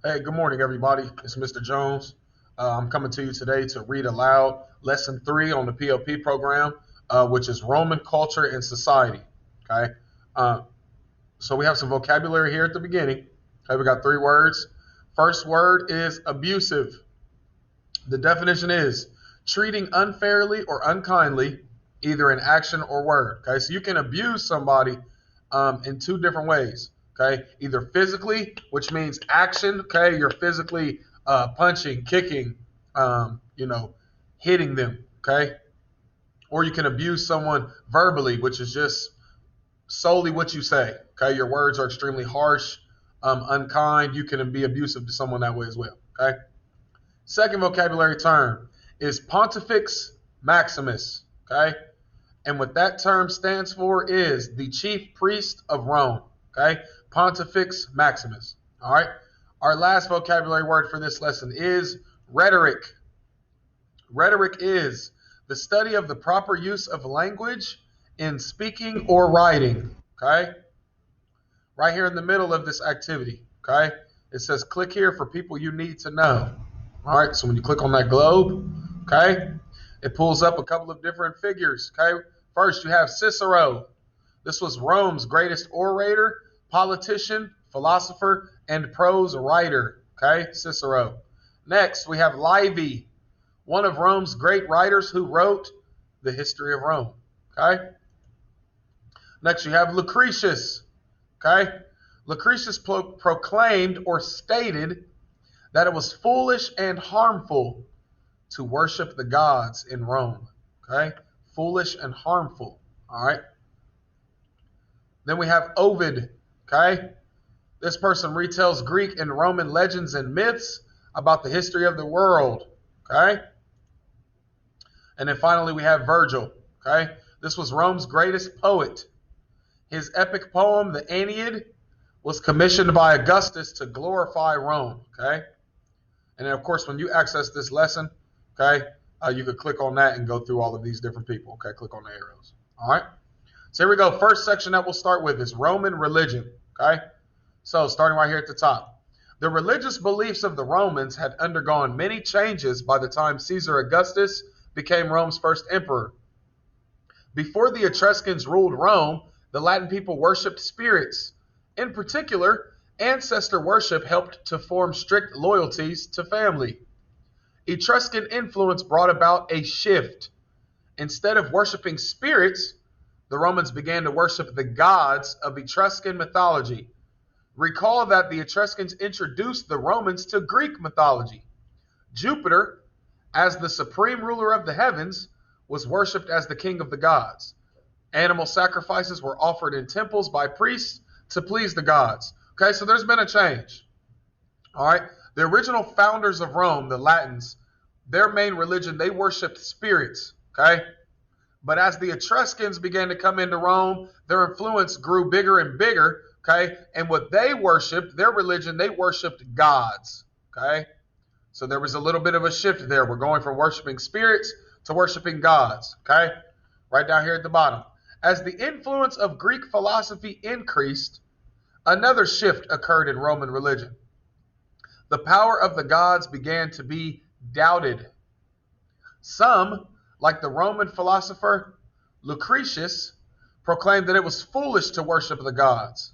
Hey, good morning, everybody. It's Mr. Jones. I'm coming to you today to read aloud lesson 3 on the PLP program, which is Roman culture and society. Okay. Uh, so we have some vocabulary here at the beginning. Okay, we got 3 words. First word is abusive. The definition is treating unfairly or unkindly, either in action or word. Okay, so you can abuse somebody in 2 different ways. Okay, either physically, which means action. Okay, you're physically punching, kicking, hitting them. Okay, or you can abuse someone verbally, which is just solely what you say. Okay, your words are extremely harsh, unkind. You can be abusive to someone that way as well. Okay. Second vocabulary term is Pontifex Maximus. Okay. And what that term stands for is the chief priest of Rome. Okay. Pontifex Maximus. All right. Our last vocabulary word for this lesson is rhetoric. Rhetoric is the study of the proper use of language in speaking or writing. Okay. Right here in the middle of this activity. Okay. It says click here for people you need to know. All right, so when you click on that globe, okay, it pulls up a couple of different figures. Okay, first you have Cicero. This was Rome's greatest orator, politician, philosopher, and prose writer. Okay, Cicero. Next we have Livy, one of Rome's great writers who wrote the history of Rome. Okay. Next you have Lucretius. Okay, Lucretius proclaimed or stated that it was foolish and harmful to worship the gods in Rome. Okay? Foolish and harmful. All right? Then we have Ovid. Okay? This person retells Greek and Roman legends and myths about the history of the world. Okay? And then finally we have Virgil. Okay? This was Rome's greatest poet. His epic poem, the Aeneid, was commissioned by Augustus to glorify Rome. Okay? And then, of course, when you access this lesson, okay, you could click on that and go through all of these different people. Okay, click on the arrows. All right. So here we go. First section that we'll start with is Roman religion. Okay. So starting right here at the top. The religious beliefs of the Romans had undergone many changes by the time Caesar Augustus became Rome's first emperor. Before the Etruscans ruled Rome, the Latin people worshipped spirits. In particular, ancestor worship helped to form strict loyalties to family. Etruscan influence brought about a shift. Instead of worshiping spirits, the Romans began to worship the gods of Etruscan mythology. Recall that the Etruscans introduced the Romans to Greek mythology. Jupiter, as the supreme ruler of the heavens, was worshipped as the king of the gods. Animal sacrifices were offered in temples by priests to please the gods. Okay, so there's been a change. All right, the original founders of Rome, the Latins, their main religion, they worshipped spirits. Okay, but as the Etruscans began to come into Rome, their influence grew bigger and bigger. Okay, and what they worshipped, their religion, they worshipped gods. Okay, so there was a little bit of a shift there. We're going from worshiping spirits to worshiping gods. Okay, right down here at the bottom. As the influence of Greek philosophy increased, another shift occurred in Roman religion. The power of the gods began to be doubted. Some, like the Roman philosopher Lucretius, proclaimed that it was foolish to worship the gods.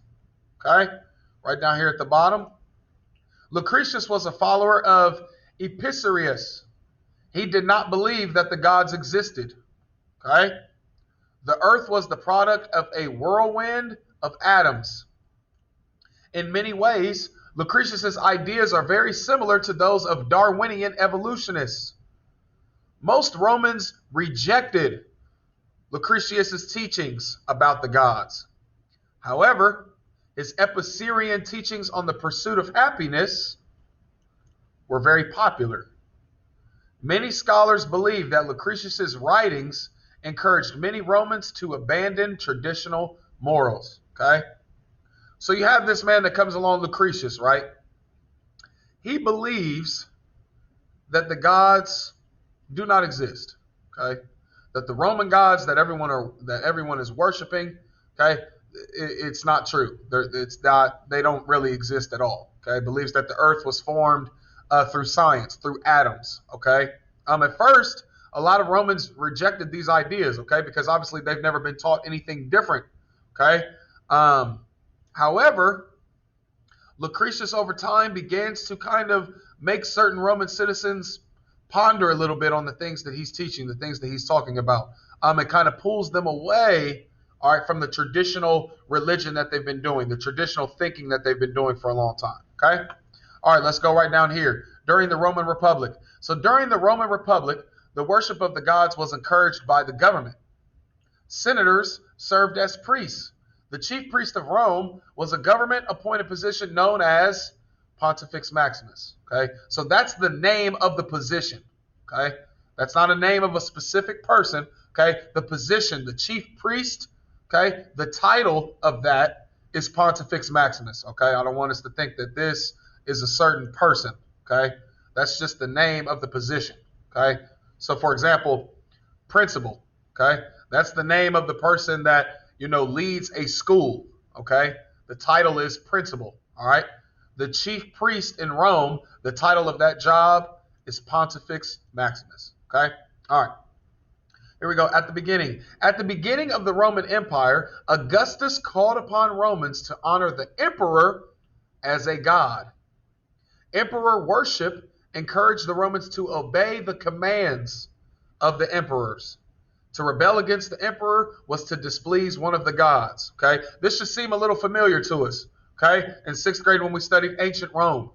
Okay? Right down here at the bottom. Lucretius was a follower of Epicurus. He did not believe that the gods existed. Okay? The earth was the product of a whirlwind of atoms. In many ways, Lucretius's ideas are very similar to those of Darwinian evolutionists. Most Romans rejected Lucretius's teachings about the gods. However, his Epicurean teachings on the pursuit of happiness were very popular. Many scholars believe that Lucretius's writings encouraged many Romans to abandon traditional morals. Okay? So you have this man that comes along, Lucretius, right? He believes that the gods do not exist. Okay? That the Roman gods that everyone is worshiping, okay, it's not true. It's not. They don't really exist at all. Okay, believes that the earth was formed through science, through atoms. Okay, at first, a lot of Romans rejected these ideas. Okay, because obviously they've never been taught anything different. Okay, however, Lucretius over time begins to kind of make certain Roman citizens ponder a little bit on the things that he's teaching, the things that he's talking about. It kind of pulls them away, all right, from the traditional religion that they've been doing, the traditional thinking that they've been doing for a long time. Okay? All right, let's go right down here. During the Roman Republic. So during the Roman Republic, the worship of the gods was encouraged by the government. Senators served as priests. The chief priest of Rome was a government-appointed position known as Pontifex Maximus. Okay, so that's the name of the position. Okay, that's not a name of a specific person. Okay, the position, the chief priest. Okay, the title of that is Pontifex Maximus. Okay, I don't want us to think that this is a certain person. Okay, that's just the name of the position. Okay, so for example, principal. Okay, that's the name of the person that leads a school. Okay, the title is principal. All right, the chief priest in Rome, the title of that job is Pontifex Maximus. Okay, all right. Here we go. At the beginning of the Roman Empire, Augustus called upon Romans to honor the emperor as a god. Emperor worship encouraged the Romans to obey the commands of the emperors. To rebel against the emperor was to displease one of the gods. Okay, this should seem a little familiar to us. Okay, in sixth grade when we studied ancient Rome,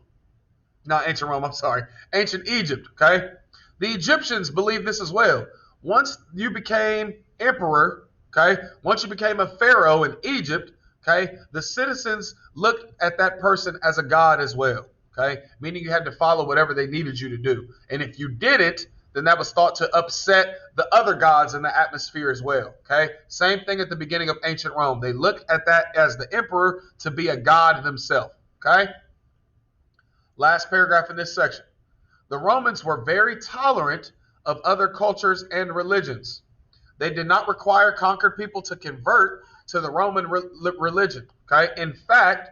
not ancient Rome, I'm sorry, ancient Egypt. Okay, the Egyptians believed this as well. Once you became emperor, okay, once you became a pharaoh in Egypt, okay, the citizens looked at that person as a god as well. Okay, meaning you had to follow whatever they needed you to do, and if you didn't, then that was thought to upset the other gods in the atmosphere as well. Okay, same thing at the beginning of ancient Rome. They looked at that as the emperor to be a god themselves. Okay, last paragraph in this section. The Romans were very tolerant of other cultures and religions. They did not require conquered people to convert to the Roman religion. Okay, in fact,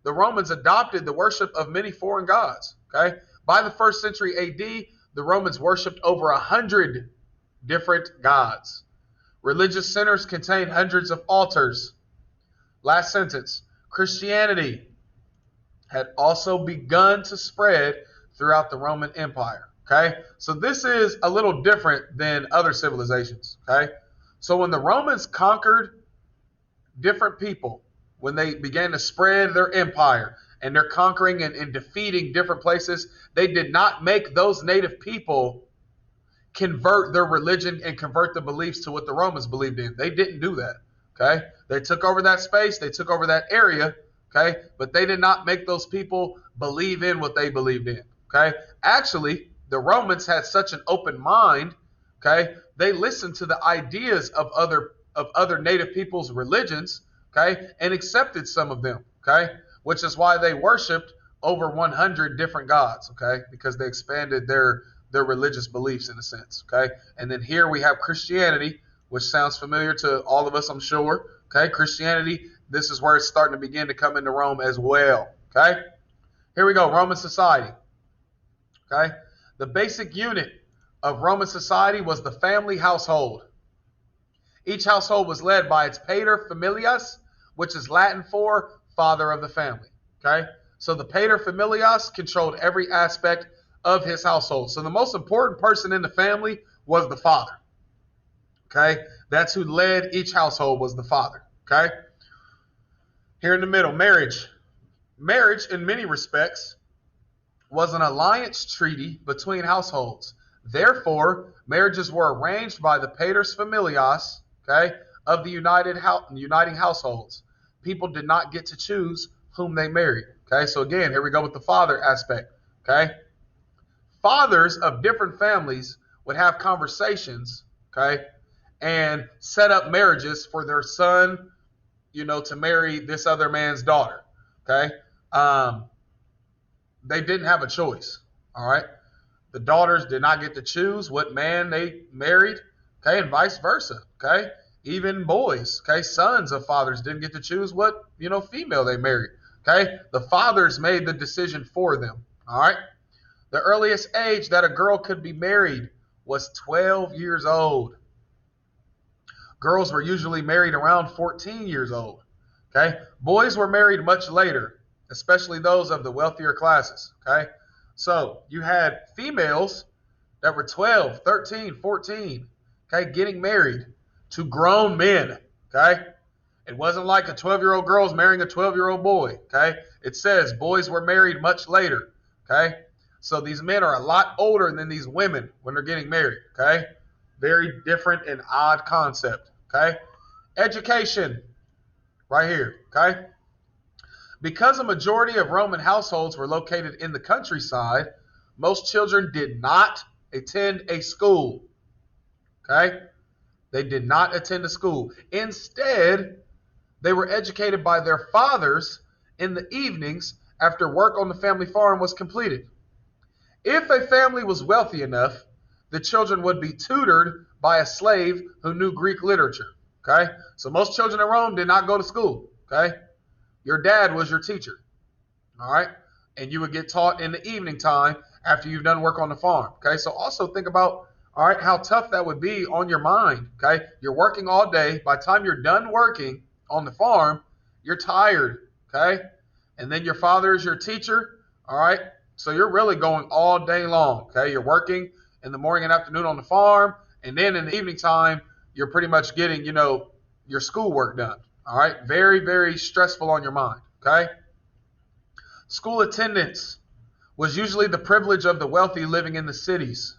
the Romans adopted the worship of many foreign gods. Okay, by the 1st century AD, the Romans worshipped over 100 different gods. Religious centers contained hundreds of altars. Last sentence. Christianity had also begun to spread throughout the Roman Empire. Okay, so this is a little different than other civilizations. Okay, so when the Romans conquered different people, when they began to spread their empire and they're conquering and defeating different places, they did not make those native people convert their religion and convert the beliefs to what the Romans believed in. They didn't do that. Okay, they took over that space, they took over that area. Okay, but they did not make those people believe in what they believed in. Okay, actually, the Romans had such an open mind. Okay, they listened to the ideas of other native people's religions. Okay, and accepted some of them. Okay, which is why they worshipped over 100 different gods. Okay, because they expanded their religious beliefs in a sense. Okay, and then here we have Christianity, which sounds familiar to all of us, I'm sure. Okay, Christianity, this is where it's starting to begin to come into Rome as well. Okay, here we go, Roman society. Okay, the basic unit of Roman society was the family household. Each household was led by its pater familias, which is Latin for father of the family. Okay, so the pater familias controlled every aspect of his household. So the most important person in the family was the father. Okay, that's who led each household, was the father. Okay, here in the middle, marriage. Marriage, in many respects, was an alliance treaty between households. Therefore, marriages were arranged by the paters familias, okay, of the uniting households. People did not get to choose whom they married. Okay, so again, here we go with the father aspect. Okay, fathers of different families would have conversations, okay, and set up marriages for their son, to marry this other man's daughter. Okay, they didn't have a choice. All right, the daughters did not get to choose what man they married. Okay, and vice versa. Okay, even boys, okay, sons of fathers didn't get to choose what female they married. Okay? The fathers made the decision for them. All right? The earliest age that a girl could be married was 12 years old. Girls were usually married around 14 years old. Okay? Boys were married much later, especially those of the wealthier classes. Okay? So you had females that were 12, 13, 14, okay, getting married to grown men. Okay? It wasn't like a 12-year-old girl's marrying a 12-year-old boy. Okay? It says boys were married much later. Okay? So these men are a lot older than these women when they're getting married. Okay? Very different and odd concept. Okay? Education, right here. Okay? Because a majority of Roman households were located in the countryside, most children did not attend a school. Okay? They did not attend a school. Instead, they were educated by their fathers in the evenings after work on the family farm was completed. If a family was wealthy enough, the children would be tutored by a slave who knew Greek literature. Okay? So most children in Rome did not go to school. Okay? Your dad was your teacher. All right? And you would get taught in the evening time after you've done work on the farm. Okay? So also think about, all right, how tough that would be on your mind. Okay? You're working all day. By the time you're done working on the farm, you're tired. Okay? And then your father is your teacher. All right? So you're really going all day long. Okay? You're working in the morning and afternoon on the farm. And then in the evening time, you're pretty much getting, your schoolwork done. All right? Very, very stressful on your mind. Okay? School attendance was usually the privilege of the wealthy living in the cities.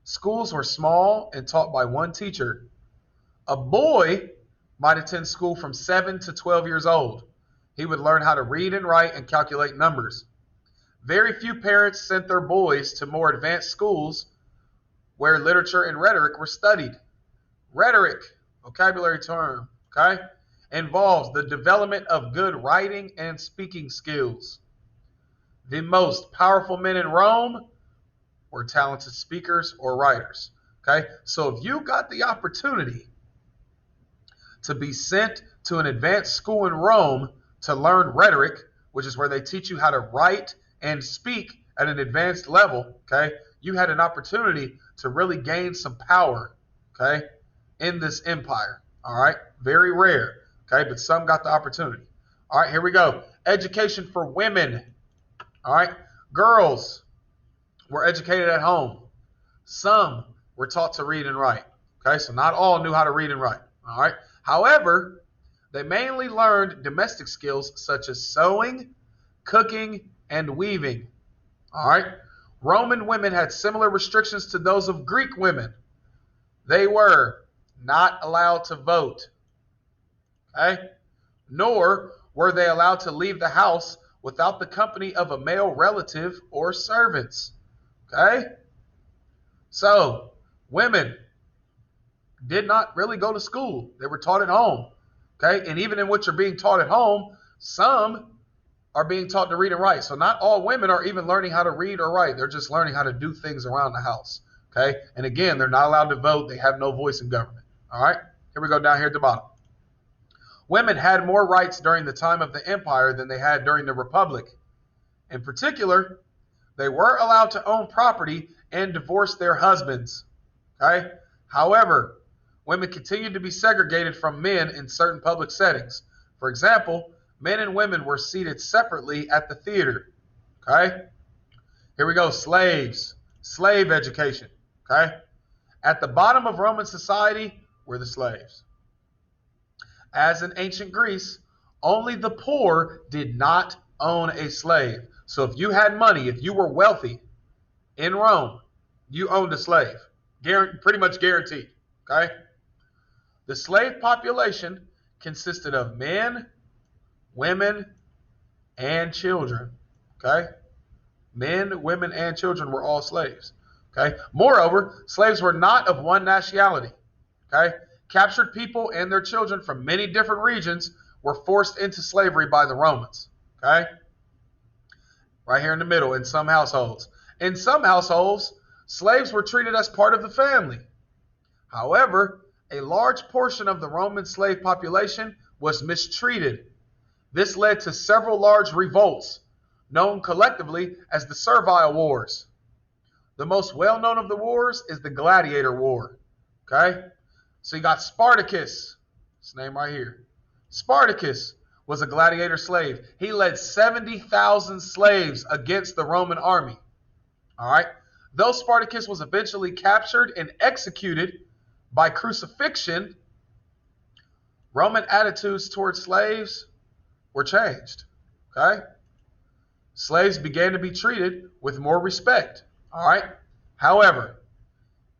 Schools were small and taught by one teacher. A boy might attend school from 7 to 12 years old. He would learn how to read and write and calculate numbers. Very few parents sent their boys to more advanced schools where literature and rhetoric were studied. Rhetoric, vocabulary term, okay, involves the development of good writing and speaking skills. The most powerful men in Rome were talented speakers or writers. Okay, so if you got the opportunity to be sent to an advanced school in Rome to learn rhetoric, which is where they teach you how to write and speak at an advanced level, okay, you had an opportunity to really gain some power, okay, in this empire. All right, very rare, okay, but some got the opportunity. All right, here we go. Education for women. All right, girls were educated at home. Some were taught to read and write. Okay, so not all knew how to read and write. All right, however, they mainly learned domestic skills such as sewing, cooking, and weaving. All right, Roman women had similar restrictions to those of Greek women. They were not allowed to vote. Okay, nor were they allowed to leave the house without the company of a male relative or servants. Okay? So, women did not really go to school. They were taught at home. Okay? And even in what you're being taught at home, some are being taught to read and write. So not all women are even learning how to read or write. They're just learning how to do things around the house. Okay? And again, they're not allowed to vote. They have no voice in government. All right? Here we go down here at the bottom. Women had more rights during the time of the empire than they had during the Republic. In particular, they were allowed to own property and divorce their husbands. Okay? However, women continued to be segregated from men in certain public settings. For example, men and women were seated separately at the theater. Okay? Here we go, slaves. Slave education. Okay? At the bottom of Roman society were the slaves. As in ancient Greece, only the poor did not own a slave. So if you had money, if you were wealthy in Rome, you owned a slave. Pretty much guaranteed. Okay? The slave population consisted of men, women, and children. Okay? Men, women, and children were all slaves. Okay? Moreover, slaves were not of one nationality. Okay? Captured people and their children from many different regions were forced into slavery by the Romans. Okay? Right here in the middle, in some households. In some households, slaves were treated as part of the family. However, a large portion of the Roman slave population was mistreated. This led to several large revolts, known collectively as the Servile Wars. The most well-known of the wars is the Gladiator War. Okay? So you got Spartacus. His name right here. Spartacus was a gladiator slave. He led 70,000 slaves against the Roman army. All right? Though Spartacus was eventually captured and executed by crucifixion, Roman attitudes towards slaves were changed. Okay? Slaves began to be treated with more respect. All right? However,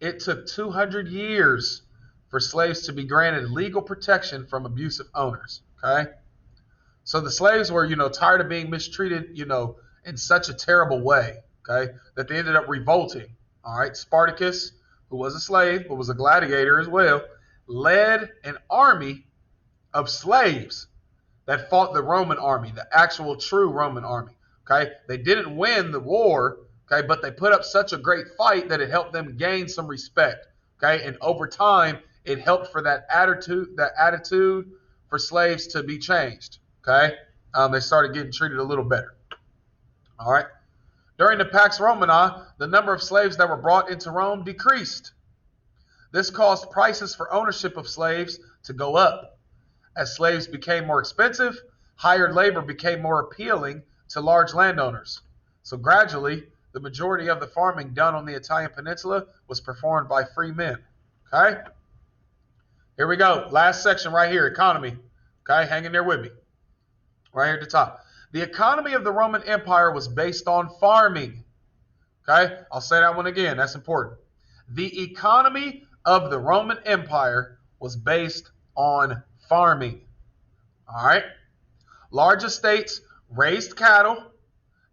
it took 200 years for slaves to be granted legal protection from abusive owners. Okay? So the slaves were, tired of being mistreated, in such a terrible way, okay, that they ended up revolting. All right? Spartacus, who was a slave, but was a gladiator as well, led an army of slaves that fought the Roman army, the actual true Roman army. Okay? They didn't win the war, okay, but they put up such a great fight that it helped them gain some respect. Okay? And over time, it helped for that attitude for slaves to be changed. Okay? They started getting treated a little better. All right? During the Pax Romana, the number of slaves that were brought into Rome decreased. This caused prices for ownership of slaves to go up. As slaves became more expensive, hired labor became more appealing to large landowners. So gradually, the majority of the farming done on the Italian peninsula was performed by free men. Okay? Here we go. Last section right here, economy. Okay, hang in there with me. Right here at the top. The economy of the Roman Empire was based on farming. Okay, I'll say that one again. That's important. The economy of the Roman Empire was based on farming. All right. Large estates raised cattle.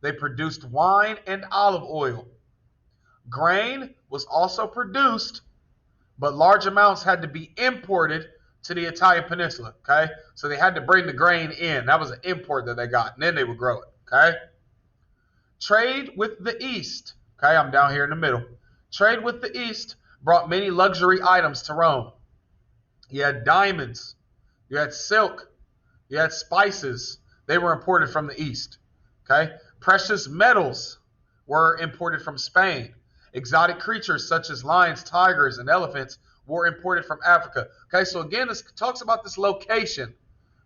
They produced wine and olive oil. Grain was also produced, but large amounts had to be imported to the Italian peninsula. Okay, so they had to bring the grain in. That was an import that they got, and then they would grow it. Okay. Trade with the East. Okay, I'm down here in the middle. Trade with the East brought many luxury items to Rome. You had diamonds, you had silk, you had spices. They were imported from the East. Okay? Precious metals were imported from Spain. Exotic creatures such as lions, tigers, and elephants were imported from Africa. Okay, so again, this talks about this location.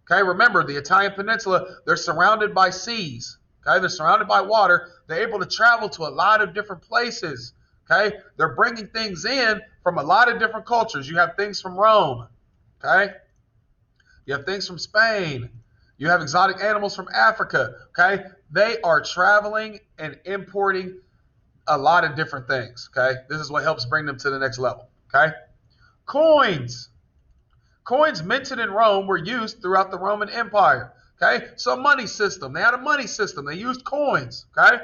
Okay, remember, the Italian peninsula, they're surrounded by seas. Okay, they're surrounded by water. They're able to travel to a lot of different places. Okay, they're bringing things in from a lot of different cultures. You have things from Rome. Okay, you have things from Spain. You have exotic animals from Africa. Okay, they are traveling and importing a lot of different things. Okay, this is what helps bring them to the next level. Okay, coins. Coins minted in Rome were used throughout the Roman Empire. Okay, so money system. They had a money system. They used coins. Okay,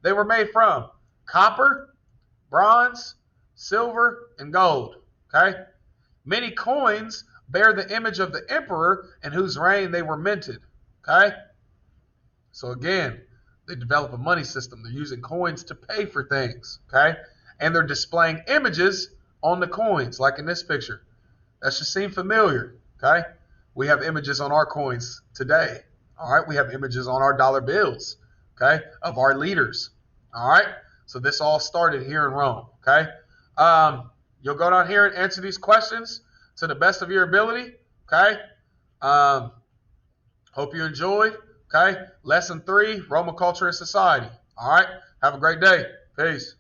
they were made from copper, bronze, silver, and gold. Okay, many coins bear the image of the emperor in whose reign they were minted. Okay, so again, they develop a money system. They're using coins to pay for things. Okay, and they're displaying images on the coins, like in this picture. That should seem familiar. Okay, we have images on our coins today. All right, we have images on our dollar bills. Okay, of our leaders. All right, so this all started here in Rome. Okay, you'll go down here and answer these questions to the best of your ability. Okay, hope you enjoyed. Okay, lesson 3, Roman culture and society. All right, have a great day. Peace.